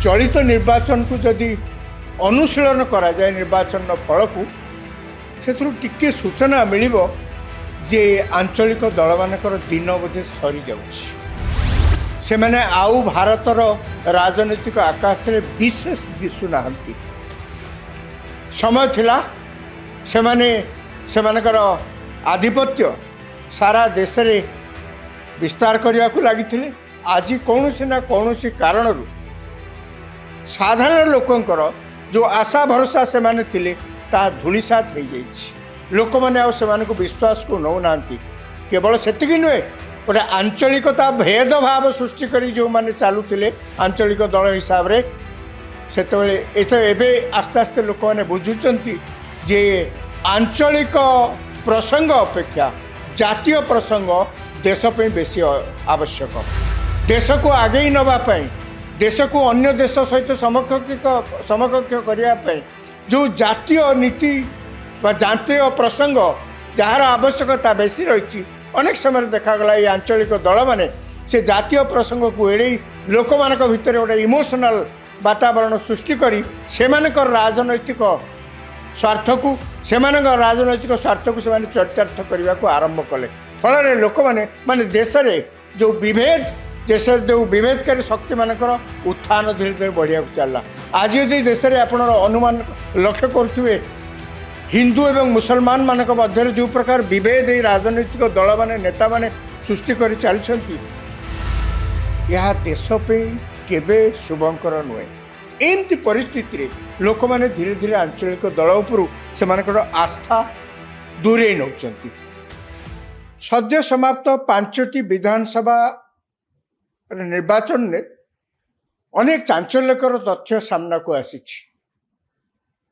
चलित निर्वाचन को जदि अनुशीलन करा जाए निर्वाचन फल को से टिके सूचना मिल जे आंचलिक दल मानकर दिन बोधे सरी जाउछि से माने आउ भारतर राजनीतिक आकाश रे विशेष दिशुना समय थिला से माने सेमानकर आधिपत्य सारा देश रे विस्तार करने को लगी आज कौन ना कौन कारण साधारण लोकंकर जो आशा भरोसा से माने थिले ता धूलिसात हो जाइए लोक मैंने को विश्वास को नौना केवल सेतिक नुहे गोटे आंचलिकता भेदभाव सृष्टि करी जो माने चलुले आंचलिक दल हिसाब से आस्ते आस्ते लोक मैंने बुझुंट जे आंचलिक प्रसंग अपेक्षा जातीय प्रसंग देशपाई बेसी आवश्यक देश को आगे नापी देश को अन्य देश सहित समकक्ष करने जो जातीय नीति बा जातीय प्रसंग जार आवश्यकता बेसी रही अनेक समय देखागला ये आंचलिक दल माने से जातीय प्रसंग को एड़े लोक मान भितर गोटे इमोशनल वातावरण सृष्टि करी सेमानकर राजनैतिक स्वार्थ को राजनैतिक स्वार्थ को से चरितार्थ करने को आरंभ कले फल लोक माने देश में जो विभेद देश जो विभेदकारी शक्ति मानकर उत्थान धीरे धीरे बढ़िया चलला आज यदि देश में आप अनुमान लक्ष्य करुवे हिंदू एवं मुसलमान मानक मध्य जो प्रकार विभेद राजनैतिक दल माने नेता माने सृष्टि कर चलती यह देश पे केबे शुभंकर नुहे एमती परिस्थिति रे लोक माने धीरे धीरे आंचलिक दल उपरू से आस्था दूरे नौचंती सद्य समाप्त 5टी विधानसभा निर्वाचन ने अनेक चांचल्यकर तथ्य सामना को आसी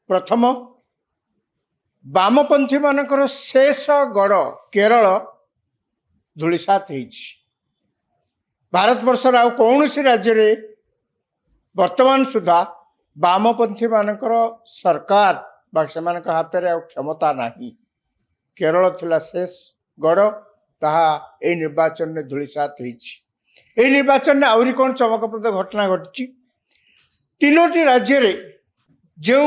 प्रथम वामपंथी मानकर शेष गढ़ केरल धूलिसात भारत वर्षर आउ कौन सी राज्य रे वर्तमान सुधा वामपंथी मानकर सरकार हाथ में आ क्षमता नहीं केरल थिला शेष गढ़ ताहा ए निर्वाचन में धूलिसात होई निर्वाचन में आहरी कौन चमकप्रद घटना घटी 3टी राज्य रे जो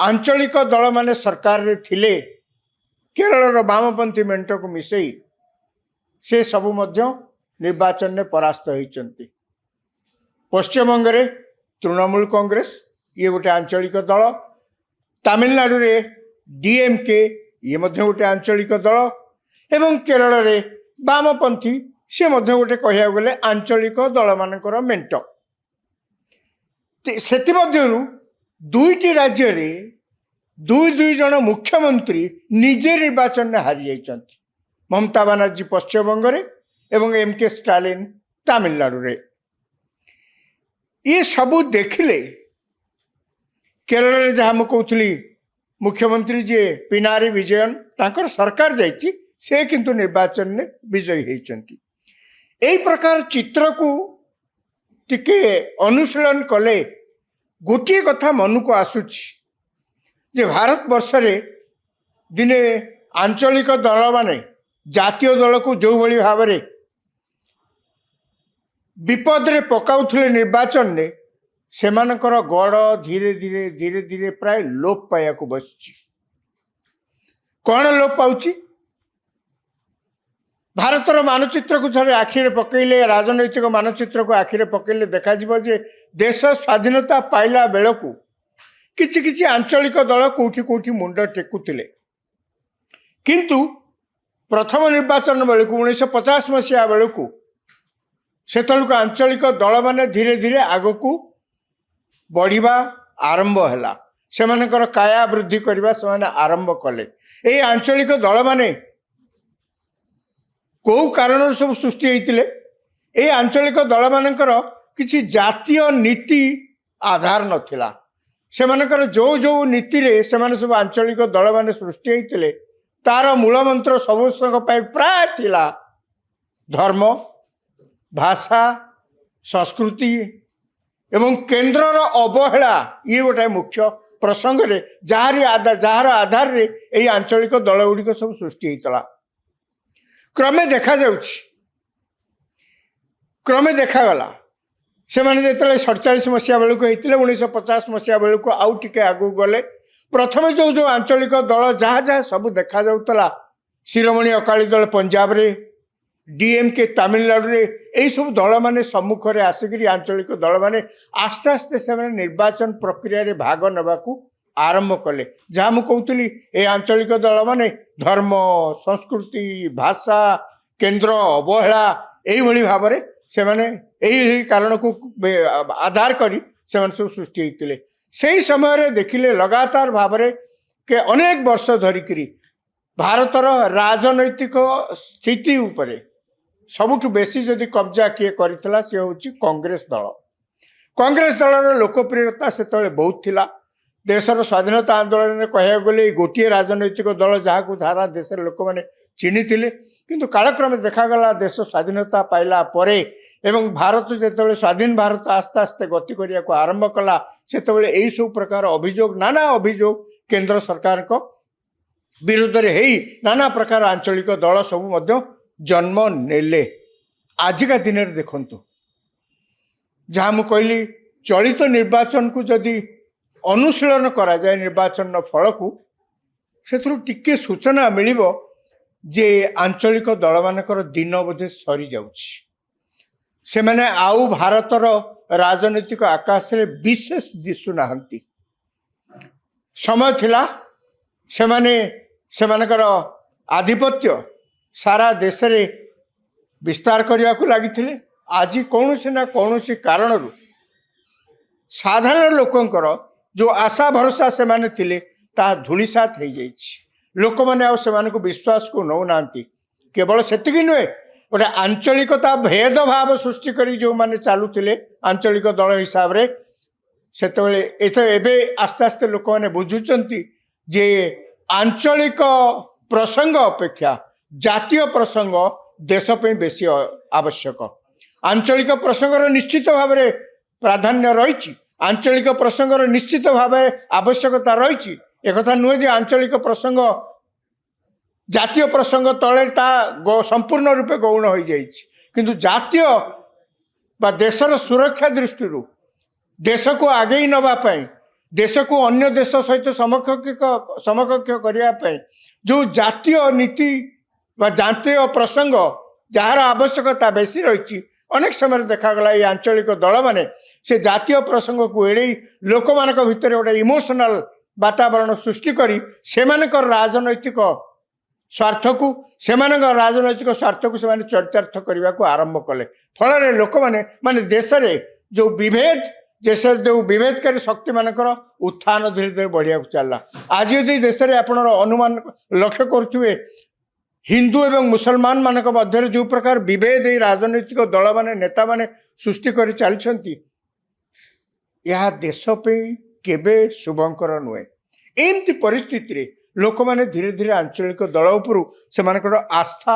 आंचलिक दल माने सरकार रे थिले केरल वामपंथी मेंट को मिसई से सबु मध्य निर्वाचन में परास्त होइचंती पश्चिमबंग रे तृणमूल कांग्रेस ये गोटे आंचलिक दल तमिलनाडु रे डीएमके ये मध्य गोटे आंचलिक दल एवं केरल रे वामपंथी से मध्य गोटे कहिया गले आंचलिक दल मानकर मेंट सेति मध्यरु 2टी राज्य रे दुई जन मुख्यमंत्री निजे निर्वाचन में हारी जाइछंती ममता बनर्जी पश्चिमबंग रे एवं एमके स्टालिन तमिलनाडु रे ये सबू देखिले केरल रे जहाँ मुझे कहूली मुख्यमंत्री जी पिनारी विजयन तांकर सरकार जाइछि से किंतु निर्वाचन में विजयी होइछंती एई प्रकार चित्र को टिके अनुशीलन कले गोटे कथा मन को आसुछि जे भारत वर्ष रे दिने आंचलिक दल माने जातीय दल को जो भली भाव रे विपद रे पकाउथले निर्वाचन ने सेमानकर गड़ धीरे धीरे धीरे धीरे प्राय लोप पाया को बसछि कौन लोप पाउछि भारतर मानचित्र को थे आखिरे पकईले राजनैतिक मानचित्र को आखिरे पकईले देखा जे देश स्वाधीनता पाइला बेलू किछि किछि आंचलिक दल कोठी कोठी मुंड टेकुतिले किंतु प्रथम निर्वाचन बेलू 1950 मसीहा बेलू सेतलक आंचलिक दल माने धीरे धीरे आगकू बढ़िबा आरंभ हैला सेमानकर काया वृद्धि करबा सेमाने आरंभ कले ए आंचलिक दल माने कौ कारण सब सृष्टि होते ये आंचलिक दल मानकर किसी जातीय नीति आधार नथिला सेमानकर जो जो नीति रे सेमाने सब आंचलिक दल माने सृष्टि होते तार मूल मंत्र सब प्राय थिला धर्म भाषा संस्कृति एवं केन्द्रर अवहेला ये गोटे मुख्य प्रसंग रे जार आधार रे यही आंचलिक दल गुड़िक सब सृष्टि होता क्रमे देखा जाउछि क्रमे देखागला ସେମାନେ ଯେତେବେଳେ 47 ମସିହା ବେଳକୁ ହେଇଥିଲେ 1950 ମସିହା ବେଳକୁ ଆଉ ଟିକେ ଆଗକୁ ଗଲେ ପ୍ରଥମେ ଯେଉଁ ଯେଉଁ ଆଞ୍ଚଳିକ ଦଳ ଯାହା ଯାହା ସବୁ ଦେଖାଯାଉଥିଲା ଶିରୋମଣି ଅକାଳୀ ଦଳ ପଞ୍ଜାବରେ ଡିଏମ୍କେ ତାମିଲନାଡୁରେ ଏହିସବୁ ଦଳମାନେ ସମ୍ମୁଖରେ ଆସିକରି ଆଞ୍ଚଳିକ ଦଳମାନେ ଆସ୍ତେ ଆସ୍ତେ ସେମାନେ ନିର୍ବାଚନ ପ୍ରକ୍ରିୟାରେ ଭାଗ ନେବାକୁ ଆରମ୍ଭ କଲେ। ଯାହା ମୁଁ କହୁଥିଲି ଏ ଆଞ୍ଚଳିକ ଦଳମାନେ ଧର୍ମ ସଂସ୍କୃତି ଭାଷା କେନ୍ଦ୍ର ଅବହେଳା ଏଇଭଳି ଭାବରେ ସେମାନେ ଏହି କାରଣକୁ ଆଧାର କରି ସେମାନେ ସବୁ ସୃଷ୍ଟି ହେଇଥିଲେ। ସେହି ସମୟରେ ଦେଖିଲେ ଲଗାତାର ଭାବରେ କେ ଅନେକ ବର୍ଷ ଧରିକିରି ଭାରତର ରାଜନୈତିକ ସ୍ଥିତି ଉପରେ ସବୁଠୁ ବେଶୀ ଯଦି କବ୍ଜା କିଏ କରିଥିଲା ସେ ହେଉଛି କଂଗ୍ରେସ ଦଳ। କଂଗ୍ରେସ ଦଳର ଲୋକପ୍ରିୟତା ସେତେବେଳେ ବହୁତ ଥିଲା। ଦେଶର ସ୍ୱାଧୀନତା ଆନ୍ଦୋଳନରେ କହିବାକୁ ଗଲେ ଏଇ ଗୋଟିଏ ରାଜନୈତିକ ଦଳ ଯାହାକୁ ସାରା ଦେଶର ଲୋକମାନେ ଚିହ୍ନିଥିଲେ। କିନ୍ତୁ କାଳକ୍ରମେ ଦେଖାଗଲା ଦେଶ ସ୍ୱାଧୀନତା ପାଇଲା ପରେ ଏବଂ ଭାରତ ଯେତେବେଳେ ସ୍ୱାଧୀନ ଭାରତ ଆସ୍ତେ ଆସ୍ତେ ଗତି କରିବାକୁ ଆରମ୍ଭ କଲା ସେତେବେଳେ ଏହିସବୁ ପ୍ରକାର ଅଭିଯୋଗ ନାନା ଅଭିଯୋଗ କେନ୍ଦ୍ର ସରକାରଙ୍କ ବିରୁଦ୍ଧରେ ହେଇ ନାନା ପ୍ରକାର ଆଞ୍ଚଳିକ ଦଳ ସବୁ ମଧ୍ୟ ଜନ୍ମ ନେଲେ। ଆଜିକା ଦିନରେ ଦେଖନ୍ତୁ ଯାହା ମୁଁ କହିଲି ଚଳିତ ନିର୍ବାଚନକୁ ଯଦି ଅନୁଶୀଳନ କରାଯାଏ ନିର୍ବାଚନର ଫଳକୁ ସେଥିରୁ ଟିକେ ସୂଚନା ମିଳିବ ଯେ ଆଞ୍ଚଳିକ ଦଳମାନଙ୍କର ଦିନ ବୋଧେ ସରିଯାଉଛି। ସେମାନେ ଆଉ ଭାରତର ରାଜନୈତିକ ଆକାଶରେ ବିଶେଷ ଦିଶୁନାହାନ୍ତି। ସମୟ ଥିଲା ସେମାନେ ସେମାନଙ୍କର ଆଧିପତ୍ୟ ସାରା ଦେଶରେ ବିସ୍ତାର କରିବାକୁ ଲାଗିଥିଲେ। ଆଜି କୌଣସି ନା କୌଣସି କାରଣରୁ ସାଧାରଣ ଲୋକଙ୍କର ଯେଉଁ ଆଶା ଭରସା ସେମାନେ ଥିଲେ ତାହା ଧୂଳିସାତ ହେଇଯାଇଛି। ଲୋକମାନେ ଆଉ ସେମାନଙ୍କୁ ବିଶ୍ୱାସକୁ ନେଉନାହାନ୍ତି। କେବଳ ସେତିକି ନୁହେଁ ଗୋଟେ ଆଞ୍ଚଳିକତା ଭେଦଭାବ ସୃଷ୍ଟି କରି ଯେଉଁମାନେ ଚାଲୁଥିଲେ ଆଞ୍ଚଳିକ ଦଳ ହିସାବରେ ସେତେବେଳେ ଏବେ ଆସ୍ତେ ଆସ୍ତେ ଲୋକମାନେ ବୁଝୁଛନ୍ତି ଯେ ଆଞ୍ଚଳିକ ପ୍ରସଙ୍ଗ ଅପେକ୍ଷା ଜାତୀୟ ପ୍ରସଙ୍ଗ ଦେଶ ପାଇଁ ବେଶୀ ଆବଶ୍ୟକ। ଆଞ୍ଚଳିକ ପ୍ରସଙ୍ଗର ନିଶ୍ଚିତ ଭାବରେ ପ୍ରାଧାନ୍ୟ ରହିଛି। ଆଞ୍ଚଳିକ ପ୍ରସଙ୍ଗର ନିଶ୍ଚିତ ଭାବେ ଆବଶ୍ୟକତା ରହିଛି। ଏକଥା ନୁହେଁ ଯେ ଆଞ୍ଚଳିକ ପ୍ରସଙ୍ଗ ଜାତୀୟ ପ୍ରସଙ୍ଗ ତଳେ ତା ସମ୍ପୂର୍ଣ୍ଣ ରୂପେ ଗୌଣ ହୋଇଯାଇଛି। କିନ୍ତୁ ଜାତୀୟ ବା ଦେଶର ସୁରକ୍ଷା ଦୃଷ୍ଟିରୁ ଦେଶକୁ ଆଗେଇ ନେବା ପାଇଁ ଦେଶକୁ ଅନ୍ୟ ଦେଶ ସହିତ ସମକକ୍ଷ କରିବା ପାଇଁ ଯେଉଁ ଜାତୀୟ ନୀତି ବା ଜାତୀୟ ପ୍ରସଙ୍ଗ ଯାହାର ଆବଶ୍ୟକତା ବେଶୀ ରହିଛି ଅନେକ ସମୟରେ ଦେଖାଗଲା এই ଆଞ୍ଚଳିକ ଦଳମାନେ ସେ ଜାତୀୟ ପ୍ରସଙ୍ଗକୁ ଏଡ଼େଇ ଲୋକମାନଙ୍କ ଭିତରେ ଗୋଟେ ଇମୋସନାଲ ବାତାବରଣ ସୃଷ୍ଟି କରି ସେମାନଙ୍କର ରାଜନୈତିକ ସ୍ୱାର୍ଥକୁ ସେମାନେ ଚରିତାର୍ଥ କରିବାକୁ ଆରମ୍ଭ କଲେ। ଫଳରେ ଲୋକମାନେ ଦେଶରେ ଯେଉଁ ବିଭେଦକାରୀ ଶକ୍ତିମାନଙ୍କର ଉତ୍ଥାନ ଧୀରେ ଧୀରେ ବଢ଼ିବାକୁ ଚାଲିଲା। ଆଜି ଯଦି ଦେଶରେ ଆପଣ ଅନୁମାନ ଲକ୍ଷ୍ୟ କରୁଥିବେ ହିନ୍ଦୁ ଏବଂ ମୁସଲମାନ ମାନଙ୍କ ମଧ୍ୟରେ ଯେଉଁ ପ୍ରକାର ବିଭେଦ ଏହି ରାଜନୈତିକ ଦଳମାନେ ନେତାମାନେ ସୃଷ୍ଟି କରି ଚାଲିଛନ୍ତି ଏହା ଦେଶ ପାଇଁ କେବେ ଶୁଭଙ୍କର ନୁହେଁ। ଏମିତି ପରିସ୍ଥିତିରେ ଲୋକମାନେ ଧୀରେ ଧୀରେ ଆଞ୍ଚଳିକ ଦଳ ଉପରୁ ସେମାନଙ୍କର ଆସ୍ଥା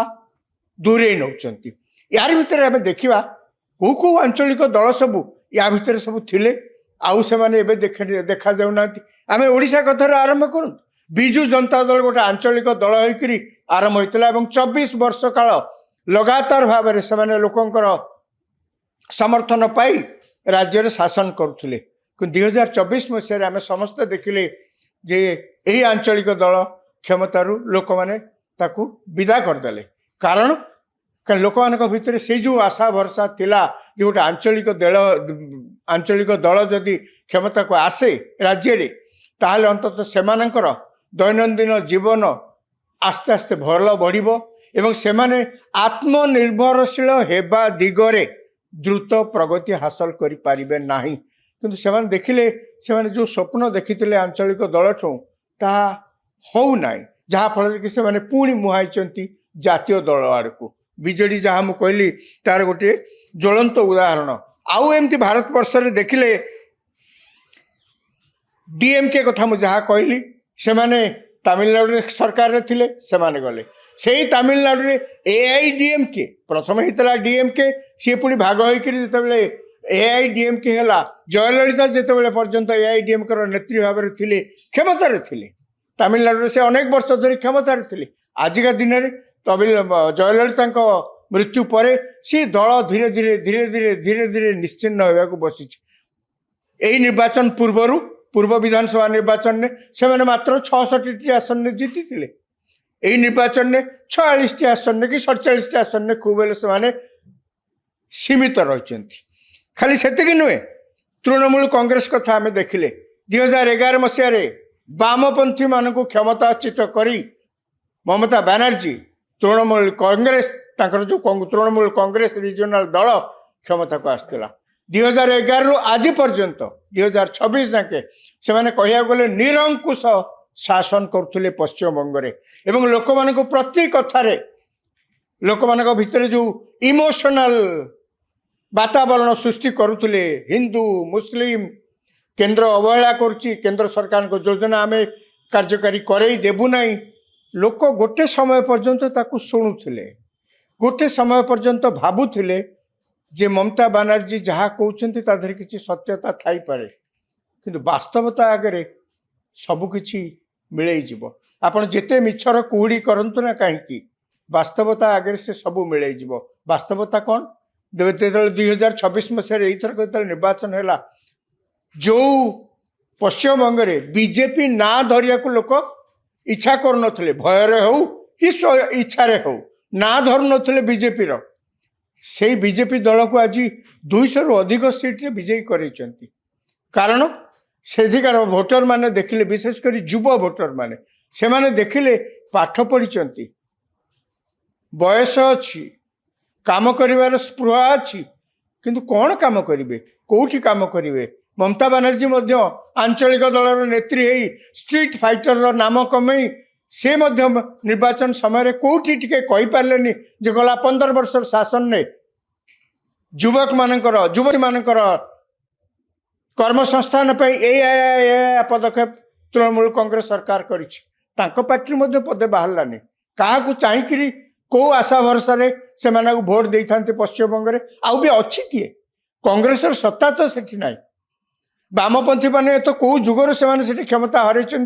ଦୂରେଇ ନେଉଛନ୍ତି। ୟାରି ଭିତରେ ଆମେ ଦେଖିବା କେଉଁ କେଉଁ ଆଞ୍ଚଳିକ ଦଳ ସବୁ ୟା ଭିତରେ ସବୁ ଥିଲେ ଆଉ ସେମାନେ ଏବେ ଦେଖାଯାଉନାହାନ୍ତି। ଆମେ ଓଡ଼ିଶା କଥାରୁ ଆରମ୍ଭ କରନ୍ତୁ। ବିଜୁ ଜନତା ଦଳ ଗୋଟେ ଆଞ୍ଚଳିକ ଦଳ ହୋଇକରି ଆରମ୍ଭ ହୋଇଥିଲା ଏବଂ 24 ବର୍ଷ କାଳ ଲଗାତାର ଭାବରେ ସେମାନେ ଲୋକଙ୍କର ସମର୍ଥନ ପାଇ ରାଜ୍ୟରେ ଶାସନ କରୁଥିଲେ। କିନ୍ତୁ 2024 ମସିହାରେ ଆମେ ସମସ୍ତେ ଦେଖିଲେ ଯେ ଏହି ଆଞ୍ଚଳିକ ଦଳ କ୍ଷମତାରୁ ଲୋକମାନେ ତାକୁ ବିଦା କରିଦେଲେ। କାରଣ ଲୋକମାନଙ୍କ ଭିତରେ ସେଇ ଯେଉଁ ଆଶା ଭରସା ଥିଲା ଯେ ଗୋଟେ ଆଞ୍ଚଳିକ ଦଳ ଯଦି କ୍ଷମତାକୁ ଆସେ ରାଜ୍ୟରେ ତାହେଲେ ଅନ୍ତତଃ ସେମାନଙ୍କର ଦୈନନ୍ଦିନ ଜୀବନ ଆସ୍ତେ ଆସ୍ତେ ଭଲ ବଢ଼ିବ ଏବଂ ସେମାନେ ଆତ୍ମନିର୍ଭରଶୀଳ ହେବା ଦିଗରେ ଦ୍ରୁତ ପ୍ରଗତି ହାସଲ କରିପାରିବେ ନାହିଁ। କିନ୍ତୁ ସେମାନେ ଦେଖିଲେ ସେମାନେ ଯେଉଁ ସ୍ୱପ୍ନ ଦେଖିଥିଲେ ଆଞ୍ଚଳିକ ଦଳଠୁ ତାହା ହେଉନାହିଁ। ଯାହାଫଳରେ କି ସେମାନେ ପୁଣି ମୁହାଁଇଛନ୍ତି ଜାତୀୟ ଦଳ ଆଡ଼କୁ। ବିଜେଡ଼ି ଯାହା ମୁଁ କହିଲି ତାର ଗୋଟିଏ ଜ୍ୱଳନ୍ତ ଉଦାହରଣ। ଆଉ ଏମିତି ଭାରତବର୍ଷରେ ଦେଖିଲେ ଡିଏମ୍କେ କଥା ମୁଁ ଯାହା କହିଲି ସେମାନେ ତାମିଲନାଡୁରେ ସରକାରରେ ଥିଲେ ସେମାନେ ଗଲେ। ସେଇ ତାମିଲନାଡୁରେ AIDMK ପ୍ରଥମେ ହେଇଥିଲା ଡିଏମ୍କେ ସିଏ ପୁଣି ଭାଗ ହୋଇକରି ଯେତେବେଳେ AIDMK ହେଲା ଜୟଲଳିତା ଯେତେବେଳେ ପର୍ଯ୍ୟନ୍ତ AIDMKର ନେତ୍ରୀ ଭାବରେ ଥିଲେ କ୍ଷମତାରେ ଥିଲେ ତାମିଲନାଡୁରେ ସେ ଅନେକ ବର୍ଷ ଧରି କ୍ଷମତାରେ ଥିଲେ। ଆଜିକା ଦିନରେ ଜୟଲଳିତାଙ୍କ मृत्यु पर सी दल धीरे धीरे धीरे धीरे धीरे धीरे निश्चिन्न होगा बसी यही निर्वाचन पूर्व विधानसभा निर्वाचन में से मात्र 66 आसन में जीति थे। यही निर्वाचन में 46 आसन में कि 47 आसन में खूब से सीमित रही खाली से नुहे तृणमूल कांग्रेस कथा आम देखिले 2011 मसीह वामपंथी मान क्षमताच्युत करी ममता बनर्जी तृणमूल कांग्रेस जो तृणमूल कांग्रेस रिजनल दल क्षमता को आसला 2011 रु आज पर्यंत 2026 जाके से कह गले निरंकुश शासन करुले पश्चिमबंग एवं लोक मान प्रति कथार लोक मान भितर जो इमोशनल वातावरण सृष्टि करुले हिंदू मुस्लिम केंद्र अवहेला करुच्ची केंद्र सरकार को योजना आम कार्यकारी करई देबू नहीं लोक गोटे समय पर्यंत ताकू शुणुले गोटे समय पर्यंत भावुले जे ममता बनर्जी जहाँ कहते किसी सत्यता थाई पारे किंतु वास्तवता आगे सबकि मिले आपड़ जिते मिछर कुहुड़ी करंतु ना कहीं वास्तवता आगे से सबू मिले वास्तवता कौन 2026 मसीह यथर निर्वाचन है जो पश्चिमबंग बीजेपी ना धरिया लोक इच्छा कर भयर हो कि इच्छा हो ना धरु नथिले बीजेपी से बीजेपी दल को आज 200 रु अधिक सीट्रे विजयी कर कारण सेधिकार भोटर माने देखिले विशेषकर युव भोटर माने से माने देखिले पाठ पढ़ी बयस अच्छी काम करिवार स्पृहा अच्छी किंतु कौन काम करिवे कोठी काम करिवे ममता बनर्जी मध्य आंचलिक दलर नेत्री है स्ट्रीट फाइटर रो नाम कमई से मध्य निर्वाचन समय कोठी टिके कहि पारलेनी जे गला 15 वर्ष शासन ने युवक मानकर युवती मानकर कर्म संस्थान ए पदक्षेप तृणमूल कांग्रेस सरकार करी पार्टी मध्य पदे बाहरलानी क्या चाहिए कौ आशा भरसा से भोट दे था पश्चिमबंग में आउ भी अच्छी किए कांग्रेस सत्ता तो सेठी ना वामपंथी मैंने तो कौ जुगर से क्षमता हर से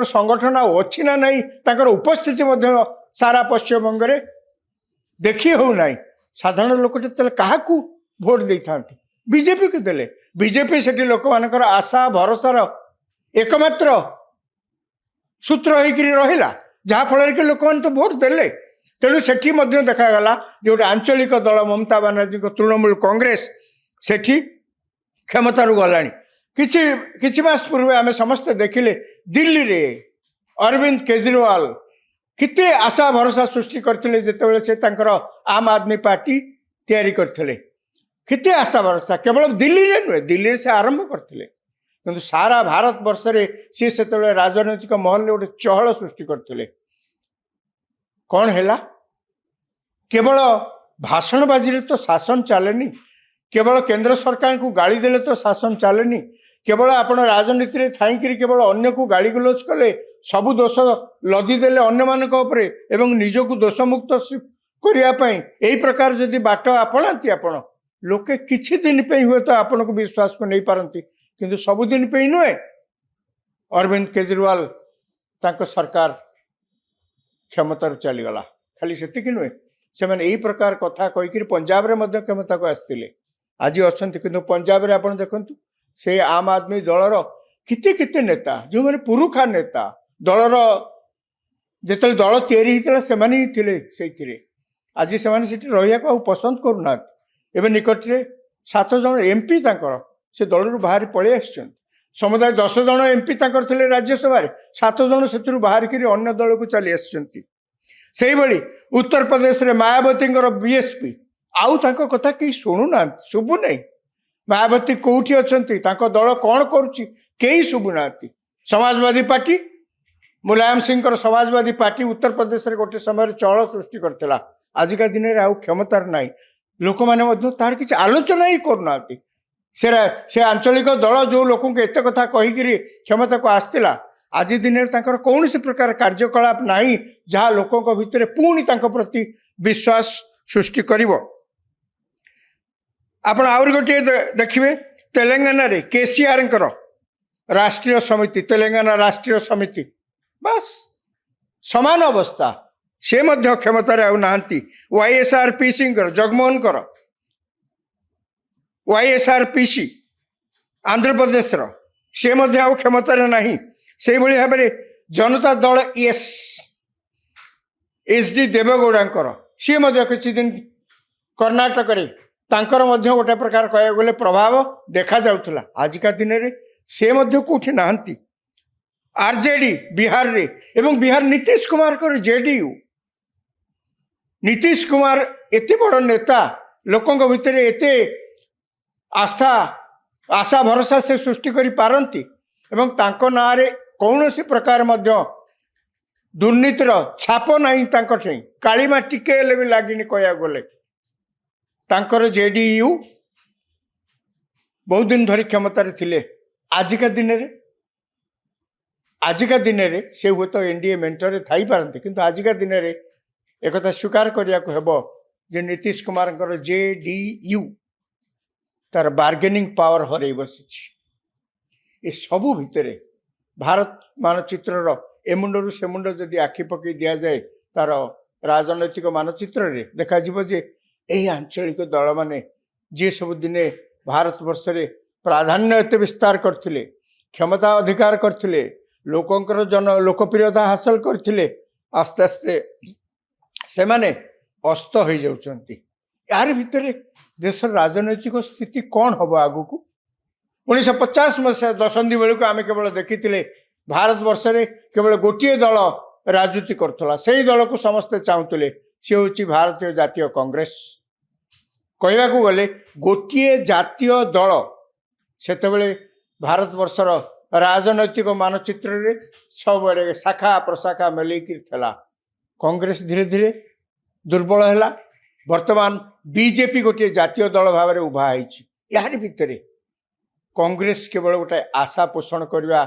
संगठन अच्छी ना नहीं ताकर उपस्थिति सारा पश्चिमबंग में देखी हो ना साधारण लोक क्या भोट दे था बीजेपी को देले बीजेपी से लोक मान आशा भरोसार एकमात्र सूत्र होगा जहाँफल कि लोक मैंने तो भोट देले तेणु से देखागला जो आंचलिक दल ममता बनर्जी तृणमूल कांग्रेस से क्षमतार गला कि मास पूर्व आम समस्ते देखिले दिल्ली रे अरविंद केजरीवाल किते आशा भरोसा सृष्टि करते जिते से आम आदमी पार्टी तैयारी करते किते आशा भरोसा केवल दिल्ली रे नुहे दिल्ली से आरंभ करते किंतु सारा भारत वर्ष रे सी से राजनैतिक महल गोटे चहल सृष्टि करते कौन है केवल भाषणबाजी तो शासन चलेनी केवल केंद्र सरकार को गाली देले तो शासन चलेनी केवल आपण राजनीति में थी केवल अन्य को गाली गलोच कले सबु दोष लदीदेले अन्य मानक उपरे एवं निजको दोषमुक्त करने यही प्रकार जदि बाट आपणाती आपण लोके किछि दिन पे हुए तो आपण को विश्वास को नहीं पारती किंतु सबुदिन पे नुहे अरविंद केजरीवाल तांको सरकार क्षमतार चलीगला खाली से नुहे से मैंने यही प्रकार कथा कहीकि पंजाब रे मध्य क्षमता को आसते आज अच्छा कि पंजाब रे आपण देखंतु से आम आदमी दलर किते किते नेता जो मैंने पुरुखा नेता दलर जिते दल तैयारी होता से आज से रहा पसंद करूना एवं निकट में 7 जन एमपी से दल बाहर पलि आस समुदाय 10 जन एमपी थे राज्यसभा 7 जन से बाहर अन्य दल को चली आसई उत्तर प्रदेश में मायावती बीएसपी आउ कथा कहीं शुणुना शुभु नहीं मायावती कौटी अच्छा दल कौन कई शुभुना समाजवादी पार्टी मुलायम सिंह समाजवादी पार्टी उत्तर प्रदेश में गोटे समय चहल सृष्टि करता आजिका दिन में आउ क्षमतार ना लोक मैंने तार किसी आलोचना ही करना से आंचलिक दल जो लोक एत कथा कहीकि क्षमता को आसला आज दिन में कौन प्रकार कार्यकलाप ना जहाँ लोकों भितर पुणी प्रति विश्वास सृष्टि कर आपण आउर गोटे देखिए तेलंगाना रे केसीआर राष्ट्रीय समिति तेलंगाना राष्ट्रीय समिति बस समान अवस्था से मध्य क्षमतार आउ नाहांती YSRPC जगमोहन कर YSRPC आंध्र प्रदेश से मध्य आउ क्षमतार नहीं से भली भाव में जनता दल SD देवगौड़ा सी किसी दिन कर्णाटक तांकर मध्य गोटे प्रकार कह गले प्रभाव देखा जाउथला आजिका दिन रे से मध्य कोठी नाहंती RJD बिहार रे एवं बिहार नीतीश कुमार कर JDU नीतीश कुमार एते बड़ नेता लोकों भितर एते आस्था आशा भरोसा से सृष्टि करि पारंती एवं तांको नारे कौनसी प्रकार मध्य दुर्नीतिर छाप नहीं तांको ठेई कालीमा टिके हेले भी लागिनी कहया गले तांकर JDU बहुत दिन धरी क्षमतार थिले आजिका दिन रे से हुए तो NDA मेंटरे थाई पारंती किंतु आजिका दिन रे एकथा स्वीकार करिया को हेबो जे नीतीश कुमार JDU तार बार्गेनिंग पावर हरई बसिछि ए सबु भितरे भारत मानचित्रर ए मुंडरू से मुंड जदि आखि पकई दिया जाए तार राजनैतिक मानचित्र रे देखा जिवो जे यही आंचलिक दल माने जे सब दिने भारत वर्ष रे प्राधान्य एते विस्तार करथिले क्षमता अधिकार करथिले लोकंकर जन लोकप्रियता हासिल करथिले आस्ते आस्ते से माने अस्त हो जाउछंती यार भितरे देश राजनैतिक स्थिति कौन हम आगु को 1950 मसीहा दशंधि बेलू आम केवल देखी भारत वर्ष रे केवल गोटे दल राजनीति करथला से दल को समस्ते चाहूले सी हूँ भारतीय जातीय कांग्रेस कहवा गले गोटे जातीय दल सेतबेले भारत वर्षर राजनैतिक मानचित्र रे सब शाखा प्रशाखा मिलैकी थला कांग्रेस धीरे धीरे दुर्बल है वर्तमान बीजेपी गोटे जातीय दल भाव में उभा यार भितर कांग्रेस केवल गोटे आशा पोषण करवा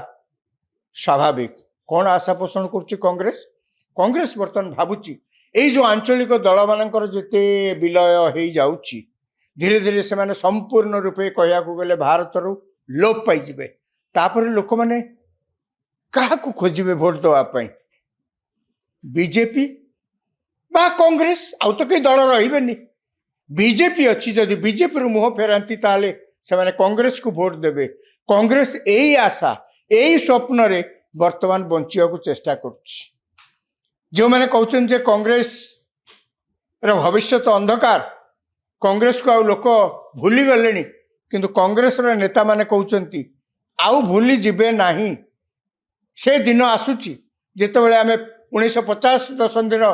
स्वाभाविक कौन आशा पोषण कर कांग्रेस बर्तमान भावुची यही जो आंचलिक दल मानकर जिते विलय हो जाऊँगी धीरे धीरे से माने संपूर्ण रूपे कहया गले भारत रू लोप पाइबे तापर लोक मैंने क्या खोजे भोट देवाई बीजेपी बा कांग्रेस आउ तो कई दल रही बीजेपी अच्छी जदि बीजेपी रू मुह फेरांती ताले से माने कांग्रेस को भोट देवे कांग्रेस यही आशा यही स्वप्न रे वर्तमान बंचिया को चेष्टा करुच्ची जो मैंने कहते जे कांग्रेस रो भविष्य तो अंधकार कांग्रेस को आउ लोक भूली गले किंतु कांग्रेस रो नेता माने कहते आउ भूली जिबे नहीं से दिन आसुची जेतेबेले आमे 1950 दशंधिर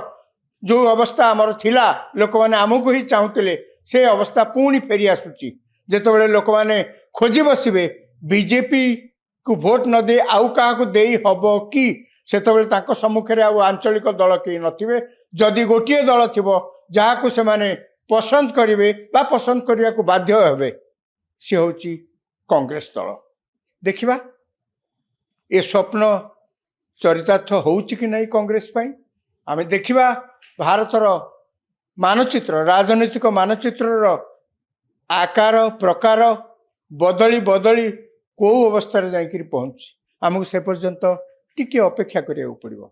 जो अवस्था आमर थिला लोक मैंने आमको ही चाहूले से अवस्था पुणी फेरी आसुची जेतेबेले लोक मैंने खोजी बसिबे बीजेपी को भोट न दे आउ क्या दे हब कि सेतबेले तांको सम्मुखें आउ आंचलिक दल कहीं नथिबे जदि गोटे दल थिबो जहाको से माने पसंद करिवे बा पसंद करिया को बाध्य हेबे से होची कांग्रेस दल देखिबा ए स्वप्न चरितार्थ होउची कि नहीं कांग्रेस पाई आमे देखिबा भारतर मानचित्र राजनैतिक मानचित्र आकार प्रकार बदली बदली को अवस्था जाकर पहुँची आमको से पर्यंत टिके अपेक्षा करिया पड़िबो।